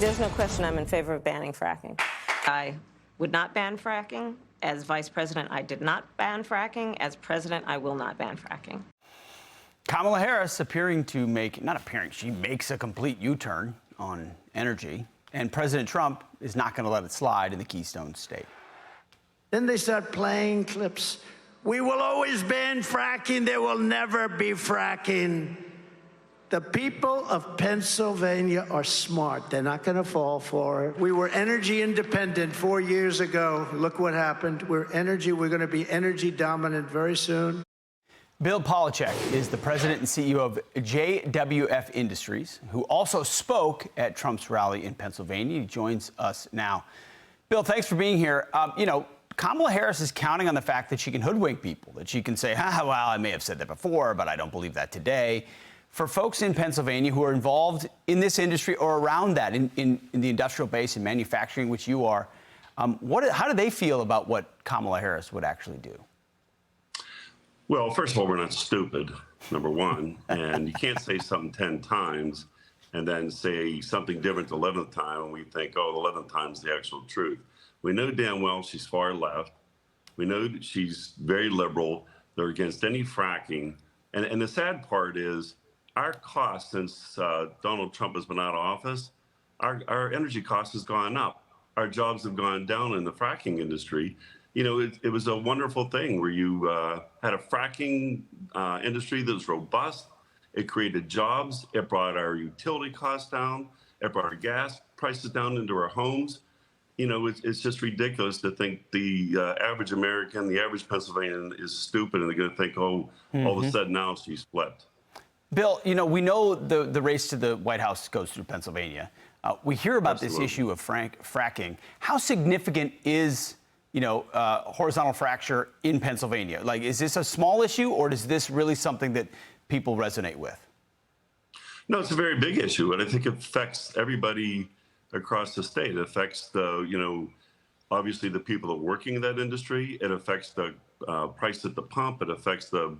There's no question I'm in favor of banning fracking. I would not ban fracking. As vice president, I did not ban fracking. As president, I will not ban fracking. Kamala Harris she makes a complete U-turn on energy, and President Trump is not going to let it slide in the Keystone State. Then they start playing clips. We will always ban fracking. There will never be fracking. The people of Pennsylvania are smart. They're not going to fall for it. We were energy independent 4 years ago. Look what happened. We're going to be energy dominant very soon. Bill Polacek is the president and CEO of JWF Industries, who also spoke at Trump's rally in Pennsylvania. He joins us now. Bill, thanks for being here. Kamala Harris is counting on the fact that she can hoodwink people, that she can say, well, I may have said that before, but I don't believe that today. For folks in Pennsylvania who are involved in this industry or around that, in the industrial base and manufacturing, which you are, how do they feel about what Kamala Harris would actually do? Well, first of all, we're not stupid, number one. And you can't say something 10 times and then say something different the 11th time and we think, oh, the 11th time is the actual truth. We know damn well she's far left. We know that she's very liberal. They're against any fracking. And the sad part is our cost since Donald Trump has been out of office, our energy cost has gone up. Our jobs have gone down in the fracking industry. You know, it was a wonderful thing where you had a fracking industry that was robust. It created jobs. It brought our utility costs down. It brought our gas prices down into our homes. You know, it's just ridiculous to think the average American, the average Pennsylvanian is stupid and they're going to think, oh, all of a sudden now she's flipped. Bill, you know, we know the race to the White House goes through Pennsylvania. We hear about this issue of fracking. How significant is, horizontal fracture in Pennsylvania? Like, is this a small issue or is this really something that people resonate with? No, it's a very big issue, and I think it affects everybody across the state. It affects obviously the people that are working in that industry. It affects the price at the pump. It affects the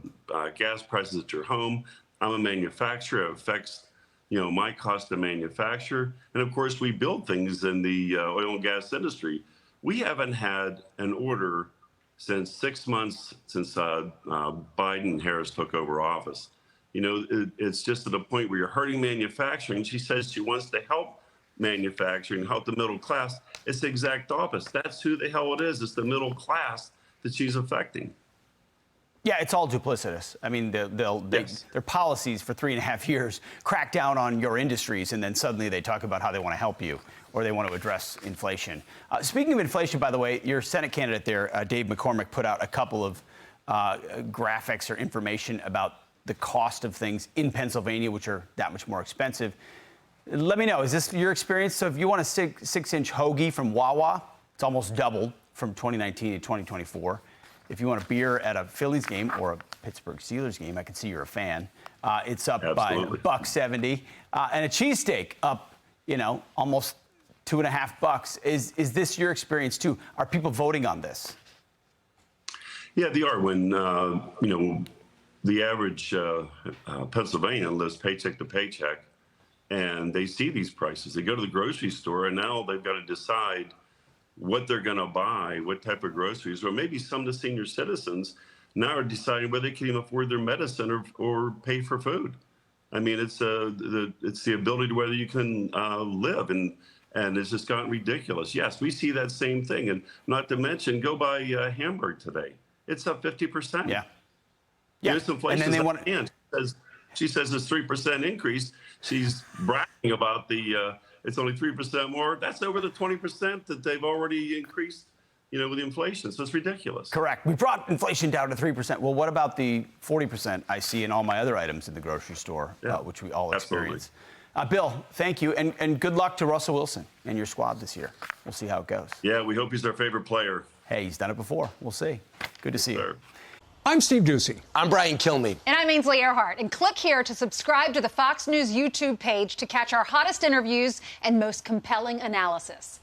gas prices at your home. I'm a manufacturer. It affects, my cost to manufacture. And of course, we build things in the oil and gas industry. We haven't had an order since 6 months since Biden and Harris took over office. It's just at a point where you're hurting manufacturing. She says she wants to help manufacturing, help the middle class. It's the exact opposite. That's who the hell it is. It's the middle class that she's affecting. Yeah, it's all duplicitous. I mean, their policies for 3.5 years crack down on your industries, and then suddenly they talk about how they want to help you or they want to address inflation. Speaking of inflation, by the way, your Senate candidate there, Dave McCormick, put out a couple of graphics or information about the cost of things in Pennsylvania, which are that much more expensive. Let me know, is this your experience? So if you want a 6-inch hoagie from Wawa, it's almost doubled from 2019 to 2024. If you want a beer at a Phillies game or a Pittsburgh Steelers game, I can see you're a fan. It's up by $1.70. And a cheesesteak up, almost $2.50. Is this your experience too? Are people voting on this? Yeah, they are. When, the average Pennsylvanian lives paycheck to paycheck and they see these prices. They go to the grocery store and now they've got to decide what they're going to buy, what type of groceries, or maybe some of the senior citizens now are deciding whether they can even afford their medicine or pay for food. I mean, it's the ability to whether you can live, and it's just gotten ridiculous. Yes, we see that same thing, and not to mention, go buy Hamburg today. It's up 50%. Yeah. There's inflation. And then they want she says it's 3% increase. She's bragging about it's only 3% more. That's over the 20% that they've already increased, with the inflation. So it's ridiculous. Correct. We brought inflation down to 3%. Well, what about the 40% I see in all my other items in the grocery store, which we all experience? Bill, thank you. And good luck to Russell Wilson and your squad this year. We'll see how it goes. Yeah, we hope he's our favorite player. Hey, he's done it before. We'll see. Good to see you. I'm Steve Ducey. I'm Brian Kilmeade. And I'm Ainsley Earhart. And click here to subscribe to the Fox News YouTube page to catch our hottest interviews and most compelling analysis.